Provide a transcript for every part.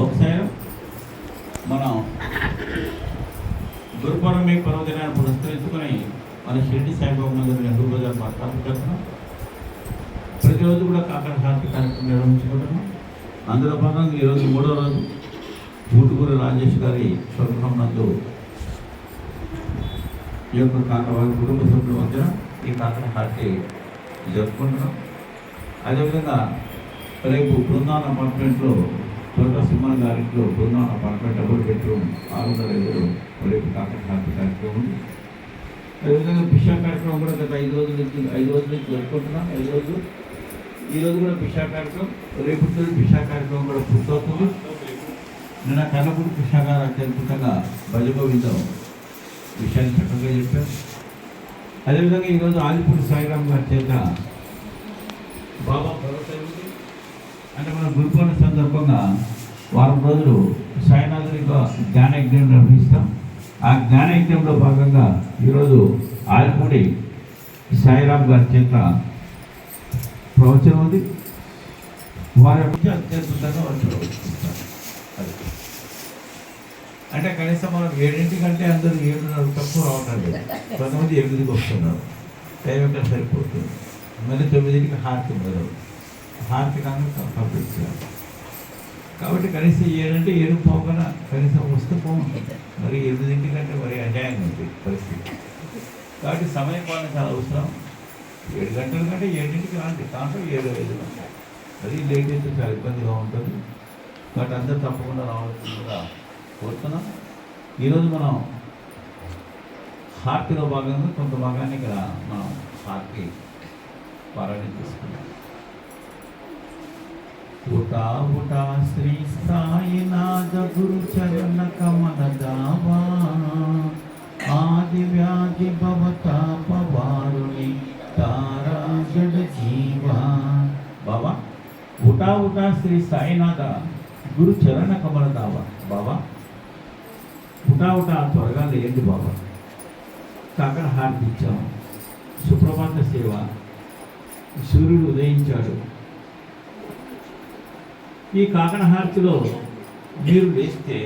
ఒకసారి మనం గురుపౌర్ణమి పర్వదినాన్ని పురస్కరించుకొని మన షిరిడి సాయిబాబా మందిరం నెహ్రూ బజార్ పాఠశాలకు వెళ్తున్నాం. ప్రతిరోజు కూడా కాకర హారతి కార్యక్రమం నిర్వహించుకుంటున్నాం. అందులో భాగంగా ఈరోజు 3వ రోజు ఊటుకూరు రాజేష్ గారి స్వగృహం నందు ఈ యొక్క వారి కుటుంబ సభ్యుల మధ్య ఈ కాకర హారతి జరుపుకుంటున్నాం. అదేవిధంగా రేపు బృందావన అపార్ట్మెంట్లో తోట సింహన్ గారింట్లో బృందావన అపార్ట్మెంట్ డబుల్ బెడ్రూమ్ 605 రేపు కాకర హారతి కార్యక్రమం ఉంది. అదేవిధంగా భిక్షా కార్యక్రమం కూడా గత 5 రోజుల నుంచి జరుపుకుంటున్నాం. 5 రోజులు ఈరోజు కూడా భిక్షా కార్యక్రమం, రేపు భిక్షా కార్యక్రమం కూడా పూర్తవుతుంది. నిన్న కన్నపూడి కృష్ణ గారు అత్యద్భుతంగా భజగోవిందం విషయాన్ని చక్కగా చెప్పారు. అదేవిధంగా ఈరోజు ఆదిపూడి సాయిరామ్ గారి చేత బాబా భరోసా అంటే మన గురుపౌర్ణమి సందర్భంగా వారం రోజులు సాయినాథుని జ్ఞాన యజ్ఞం నిర్వహిస్తాం. ఆ జ్ఞాన యజ్ఞంలో భాగంగా ఈరోజు ఆదిపూడి సాయిరామ్ గారి చేత ప్రవచనం ఉంది. వారి అత్యద్భుతంగా వారు ప్రవచిస్తారు. అంటే కనీసం మనం 7 కంటే అందరూ 7:30 తక్కువ రావటం లేదు. కొంతమంది 8కి వస్తున్నారు. టైం ఎక్కడ సరిపోతుంది. మళ్ళీ 9కి హారతి మొదలు హారతి కాగా కంప్లీట్ చేయాలి. కాబట్టి కనీసం 7 అంటే 7 పోకన కనీసం వస్తూ పోతుంది. మరి 8 కంటే మరి అన్యాయంగా ఉంది పరిస్థితి. కాబట్టి సమయం పాలన చాలా అవసరం. 7 గంటల కంటే 7కి రాండి. దాంట్లో 7:05 అది లేట్ అయితే చాలా ఇబ్బందిగా ఉంటుంది. కాబట్టి అందరూ తప్పకుండా రావాల్సిందిగా కోరుతున్నాం. ఈరోజు మనం హారతిలో భాగంగా కొంత భాగాన్ని ఇక్కడ మనం హారతి పారాయణ తీసుకున్నాం. ఉటా ఉటా శ్రీ సాయినాథ గురు చరణ కమల దావా ఆది వ్యాధి భవతాపవారుని తారా జడ జీవా. బాబా ఉటా ఉటా శ్రీ సాయినాథ గురు చరణ కమల దావా. బాబా ఉటా ఉటా త్వరగా లేండి బాబా. కాకర హారతి ఇచ్చాము. సుప్రభాత సేవ, సూర్యుడు ఉదయించాడు. ఈ కాకర హారతిలో మీరు లేస్తే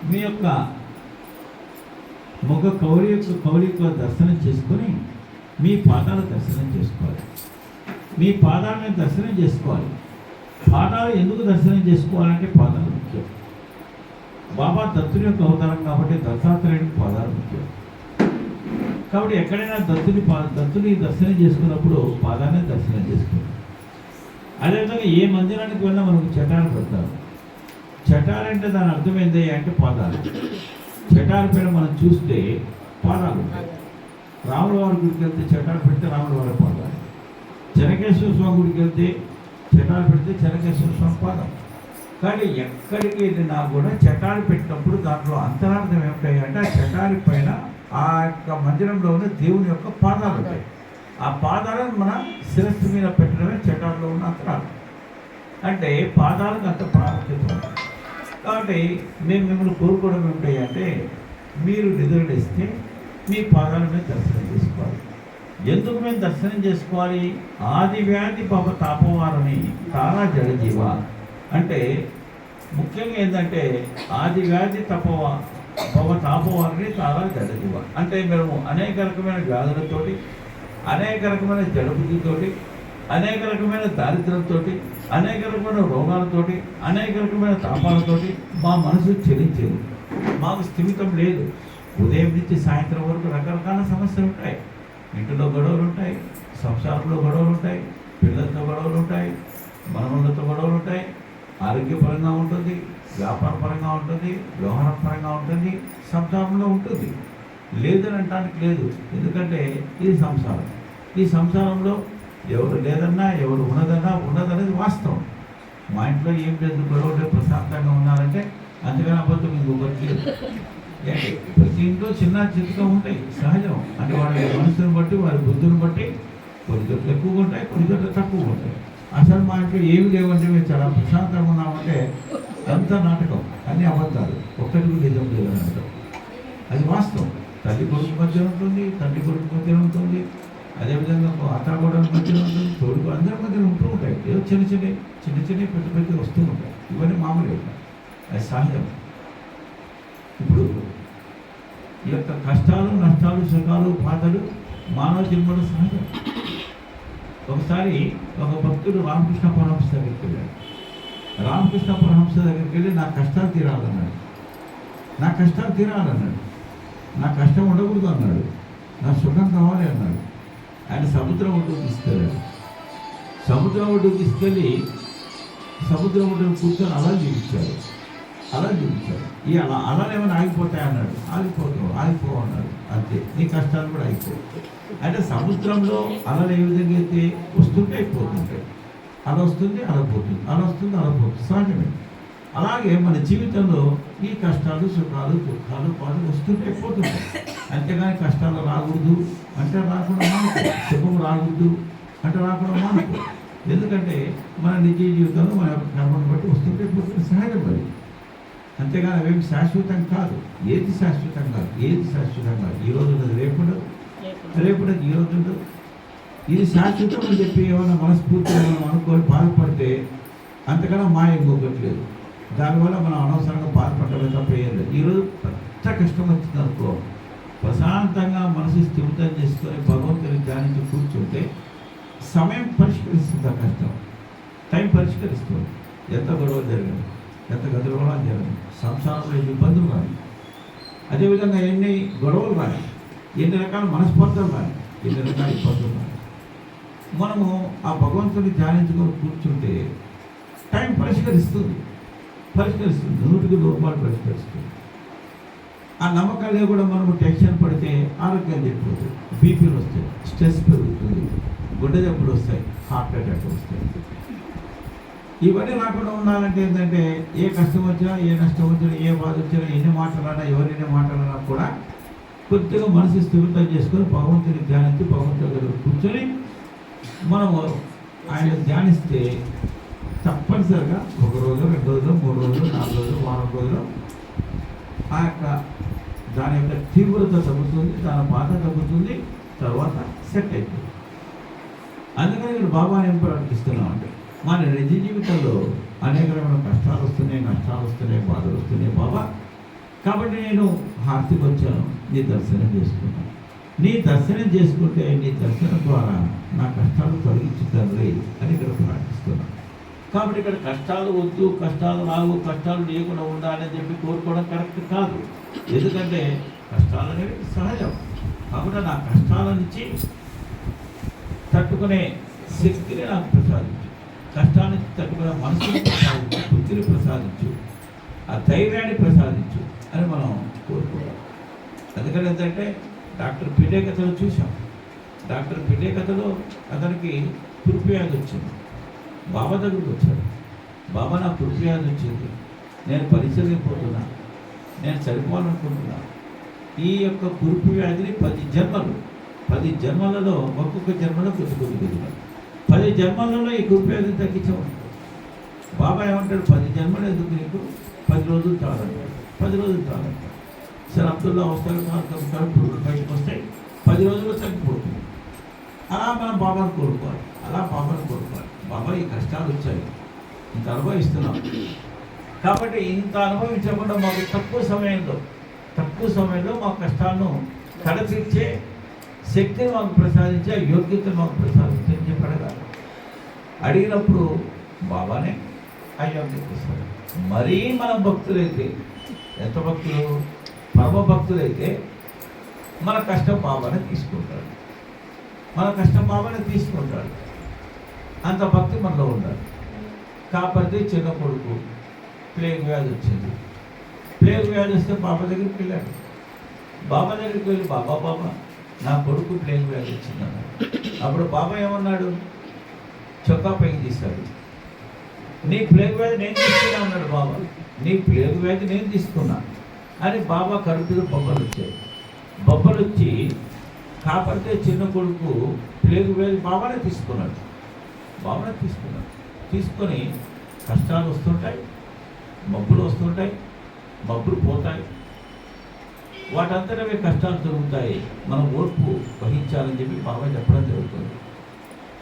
మీ యొక్క ముఖ కౌలిక దర్శనం చేసుకొని మీ పాదాల దర్శనం చేసుకోవాలి. మీ పాదాలను దర్శనం చేసుకోవాలి. పాదాలు ఎందుకు దర్శనం చేసుకోవాలంటే పాదాలు ముఖ్యం. బాబా దత్తుని యొక్క అవతారం కాబట్టి దత్తాత్రేయుడికి పాదాలు ముఖ్యం. కాబట్టి ఎక్కడైనా దత్తుని దర్శనం చేసుకున్నప్పుడు పాదాన్ని దర్శనం చేసుకుంటాం. అదేవిధంగా ఏ మందిరానికి వెళ్ళినా మనకు చటాలు పెడతారు. చటాలు అంటే దాని అర్థం ఏంటి అంటే పాదాలు. చటాల పైన మనం చూస్తే పాదాలు ఉంటాయి. రాముల వారి గుడికి వెళ్తే చటాలు పెడితే రాముల వారి పాదాలు. చెన్నకేశ్వర స్వామి గుడికి వెళ్తే చటాలు పెడితే చెన్నకేశ్వర స్వామి పాదం. కానీ ఎక్కడికి వెళ్ళినా కూడా చటాలు పెట్టినప్పుడు దాంట్లో అంతరార్థం ఏమిటాయి అంటే ఆ చటాలి పైన ఆ యొక్క మందిరంలో ఉన్న దేవుని యొక్క పాదాలు ఉంటాయి. ఆ పాదాలను మన శిరస్సు మీద పెట్టడమే చటాల్లో ఉన్న అంతరార్థం. అంటే పాదాలకు అంత ప్రాముఖ్యత ఉంది. కాబట్టి మేము మిమ్మల్ని కోరుకోవడం ఏమిటాయి అంటే మీరు నిద్రలేస్తే మీ పాదాల మీద దర్శనం చేసుకోవాలి. ఎందుకు మేము దర్శనం చేసుకోవాలి? ఆది వ్యాధి పాప తాపవారని తారా జడజీవ అంటే ముఖ్యంగా ఏంటంటే ఆది వ్యాధి తాపవారిని తారా జడజీవ అంటే మేము అనేక రకమైన వ్యాధులతోటి, అనేక రకమైన జడబుద్ధితోటి, అనేక రకమైన దారిద్ర్యంతో, అనేక రకమైన రోగాలతోటి, అనేక రకమైన తాపాలతోటి మా మనసు చెలించేది. మాకు స్థిమితం లేదు. ఉదయం నుంచి సాయంత్రం వరకు రకరకాల సమస్యలు ఉంటాయి. ఇంటిలో గొడవలు ఉంటాయి, సంసారంలో గొడవలు ఉంటాయి, పిల్లలతో గొడవలు ఉంటాయి, మనవళ్ళతో గొడవలు ఉంటాయి, ఆరోగ్యపరంగా ఉంటుంది, వ్యాపార పరంగా ఉంటుంది, వ్యవహార పరంగా ఉంటుంది, సంసారంలో ఉంటుంది. లేదని అనడానికి లేదు. ఎందుకంటే ఇది సంసారం. ఈ సంసారంలో ఎవరు లేదన్నా ఎవరు ఉన్నదనేది వాస్తవం. మా ఇంట్లో ఏం లేదు, గొడవలు ప్రశాంతంగా ఉన్నారంటే అంతకన్నా అబద్ధం ఇంకొకటి లేదు. ప్రతి ఇంట్లో చిన్న చిన్నగా ఉంటాయి, సహజం. అంటే వారి మనసుని బట్టి వారి బుద్ధుని బట్టి కొన్ని చోట్ల ఎక్కువగా ఉంటాయి, కొన్ని చోట్ల తక్కువగా ఉంటాయి. అసలు మా ఇంట్లో ఏమి లేవంటే మేము చాలా ప్రశాంతంగా ఉన్నామంటే అంతా నాటకం, అన్నీ అబద్ధాలు, ఒక్కటి నిజం లేదని అంటాం. అది వాస్తవం. తల్లి కొడుకు మధ్య ఉంటుంది, తండ్రి కొడుకు మధ్య ఉంటుంది, అదేవిధంగా ఆటగోడల మధ్యలో ఉంటుంది, తోడుకు అందరి మధ్యలో ఉంటూ ఉంటాయి. ఏదో చిన్న పెద్ద వస్తూ ఉంటాయి. ఇవన్నీ మామూలు, అది సహజం. ఇప్పుడు ఈ యొక్క కష్టాలు, నష్టాలు, సుఖాలు, బాధలు మానవ జన్మలో సహజం. ఒకసారి ఒక భక్తుడు రామకృష్ణ పరమహంస దగ్గరికి వెళ్ళాడు. రామకృష్ణ పరమహంస దగ్గరికి వెళ్ళి నా కష్టాలు తీరాలన్నాడు. నా కష్టం ఉండకూడదు అన్నాడు. నా సుఖం కావాలి అన్నాడు. ఆయన సముద్రం ఒడ్డుకు తీసుకెళ్ళాడు. సముద్రం ఒడ్డుకు తీసుకెళ్ళి సముద్రం ఒడ్డును కూర్చొని అలా చూపించాడు. ఈ అలలు ఏమైనా ఆగిపోతాయి అన్నాడు. ఆగిపో అన్నాడు. అంతే, నీ కష్టాలు కూడా ఆగిపోతాయి. అంటే సముద్రంలో అలలు ఏ విధంగా అయితే వస్తుంటే పోతుంటాయి. అలా వస్తుంది, అలా పోతుంది, సహజమే. అలాగే మన జీవితంలో ఈ కష్టాలు, సుఖాలు, దుఃఖాలు, బాధలు వస్తుంటే పోతుంటాయి. అంతేగాని కష్టాలు రాకూడదు అంటే రాకుండా మానుకో, సుఖం రాకూడదు అంటే రాకుండా మానుకో. ఎందుకంటే మన నిజ జీవితంలో మన కర్మను బట్టి వస్తుంటే పోతుంటే సహజం మరి. అంతేగాని అవేమి శాశ్వతం కాదు. ఏది శాశ్వతం కాదు. ఈ రోజు ఉన్నది రేపుండదు, రేపున్నది ఈ రోజు ఉండదు. ఇది శాశ్వతం అని చెప్పి ఏమైనా మనస్ఫూర్తిగా మనం అనుకోని బాధపడితే అంతకన్నా మాయ ఇంకొకట్లేదు. దానివల్ల మనం అనవసరంగా బాధపడమే తప్ప ఏం లేదు. ఈరోజు పెద్ద కష్టం వచ్చిందనుకో, ప్రశాంతంగా మనసు స్థిమితం చేసుకొని భగవంతుని ధ్యానించి కూర్చుంటే సమయం పరిష్కరిస్తుంది. ఆ కష్టం టైం పరిష్కరిస్తుంది. ఎంత గొడవ జరిగింది, ఎంత గందరగోళం జరిగింది, సంసారంలో ఎన్ని ఇబ్బందులు కానీ, అదేవిధంగా ఎన్ని గొడవలు కానీ, ఎన్ని రకాల మనస్పర్ధలు కానీ, ఎన్ని రకాల ఇబ్బందులు కానీ, మనము ఆ భగవంతుని ధ్యానించుకొని కూర్చుంటే టైం పరిష్కరిస్తుంది. 100% పరిష్కరిస్తుంది. ఆ నమ్మకాలే కూడా మనము టెన్షన్ పడితే ఆరోగ్యం చెడిపోతుంది, బీపీలు వస్తాయి, స్ట్రెస్ పెరుగుతుంది, గుండె జబ్బులు వస్తాయి, హార్ట్ అటాక్ వస్తాయి. ఇవన్నీ రాకుండా ఉండాలంటే ఏంటంటే ఏ కష్టం వచ్చినా, ఏ నష్టం వచ్చినా, ఏ బాధ వచ్చినా, ఎన్ని మాటలన్నా, ఎవరైనా మాటలన్నా కూడా కొద్దిగా మనసు స్థిమితం చేసుకొని భగవంతుని ధ్యానించి భగవంతుడి దగ్గర కూర్చొని మనము ఆయన ధ్యానిస్తే తప్పనిసరిగా 1 రోజు, 2 రోజులు, 3 రోజులు, 4 రోజులు, వారం రోజులు ఆ యొక్క దాని యొక్క తీవ్రత తగ్గుతుంది, దాని బాధ తగ్గుతుంది, తర్వాత సెట్ అయిపోతుంది. అందుకని ఇక్కడ బాబాని ఏం ప్రార్థిస్తున్నాం అంటే మన నిజ జీవితంలో అనేక రకమైన కష్టాలు వస్తున్నాయి, నష్టాలు వస్తున్నాయి, బాధలు వస్తున్నాయి బాబా. కాబట్టి నేను హార్తికి వచ్చాను, నీ దర్శనం చేసుకున్నాను. నీ దర్శనం చేసుకుంటే నీ దర్శనం ద్వారా నా కష్టాలు తొలగించు తండ్రి అని ఇక్కడ ప్రార్థిస్తున్నాను. కాబట్టి ఇక్కడ కష్టాలు వద్దు, కష్టాలు రావు, కష్టాలు లేకుండా ఉండాలని చెప్పి కోరుకోవడం కరెక్ట్ కాదు. ఎందుకంటే కష్టాలు అనేవి సహజం. కాబట్టి నా కష్టాల నుంచి తట్టుకునే శక్తిని నాకు ప్రసాదించు, కష్టాన్ని తట్టుకునే మనసుని ప్రసాదించు, బుద్ధిని ప్రసాదించు, ఆ ధైర్యాన్ని ప్రసాదించు అని మనం కోరుకోవాలి. అందుకని ఏంటంటే డాక్టర్ పిడే కథలో చూసాం. డాక్టర్ పిడే కథలో అతనికి కురువ్యాధి వచ్చింది. బాబా దగ్గరికి వచ్చాడు. బాబా నాకు కురువ్యాధి వచ్చింది, నేను పరిచయపోతున్నా, నేను చనిపోవాలనుకుంటున్నా. ఈ యొక్క కురుపు వ్యాధిని 10 జన్మలలో ఒక్కొక్క జన్మలో కొద్ది 10 జన్మలలో ఈ కురుపు వ్యాధిని తగ్గించమని బాబా ఏమంటాడు, 10 జన్మలు ఎందుకు నీకు, 10 రోజులు తాగంటాడు. 10 రోజులు తాగంటాడు. సరే అబ్దుల్లా వస్తారు, పురుగులు బయటకు వస్తాయి, 10 రోజుల్లో తగ్గిపోతుంది. అలా మనం బాబాను కోరుకోవాలి. బాబా ఈ కష్టాలు వచ్చాయి, ఇంత అనుభవిస్తున్నాం. కాబట్టి ఇంత అనుభవించకుండా మాకు తక్కువ సమయంలో మా కష్టాలను కడతీర్చే శక్తిని మాకు ప్రసాదించే, యోగ్యతను మాకు ప్రసాదించని చెప్పి అడగాలి. అడిగినప్పుడు బాబానే ఆ యోగ్యత ఇస్తారు. మరీ మన భక్తులైతే, ఎంత భక్తులు, పరమ భక్తులైతే మన కష్టం బాబానే తీసుకుంటాడు. అంత భక్తి మనలో ఉండాలి. కాకపోతే చిన్న కొడుకు ప్లేగ్ వ్యాధి వచ్చింది. ప్లేగ్ వ్యాధి వస్తే బాబా దగ్గరికి వెళ్ళాడు. బాబా దగ్గరికి వెళ్ళి బాబా నా కొడుకు ప్లేగ్ వ్యాధి వచ్చింది అన్నాడు. అప్పుడు బాబా ఏమన్నాడు, చొక్కా పైకి తీశాడు. నీ ప్లేగ్ వ్యాధి నేను తీసుకున్నా అన్నాడు బాబా. నీ ప్లేగ్ వ్యాధి నేను తీసుకున్నా అని బాబా కడుపులో బొబ్బలు వచ్చి కాపాడితే చిన్న కొడుకు ప్లేగు వ్యాధి బాబానే తీసుకున్నాడు. తీసుకొని కష్టాలు వస్తుంటాయి, మబ్బులు వస్తుంటాయి, మబ్బులు పోతాయి. వాటంతటవే కష్టాలు జరుగుతాయి, మనం ఓర్పు వహించాలని చెప్పి బాబా చెప్పడం జరుగుతుంది.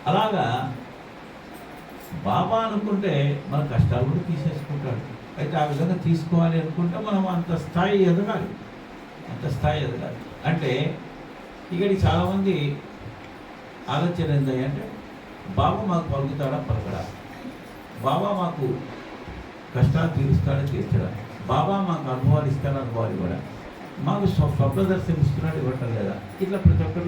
అలాగా బాబా అనుకుంటే మన కష్టాలు కూడా తీసేసుకుంటాడు. అయితే ఆ విధంగా తీసుకోవాలి అనుకుంటే మనం అంత స్థాయి ఎదగాలి, అంత స్థాయి ఎదగాలి. అంటే ఇక్కడి చాలామంది ఆలోచన ఏంటంటే బాబా మాకు పలుకుతాడా పలకడా, బాబా మాకు కష్టాలు తీరుస్తాడా తీర్చడా, బాబా మాకు అనుభవాలు ఇస్తాడా అనుభవాలు ఇవ్వడా, మాకు స్వప్న దర్శనం ఇస్తున్నాడు ఇవ్వటం లేదా, ఇట్లా ప్రతి ఒక్కరిలో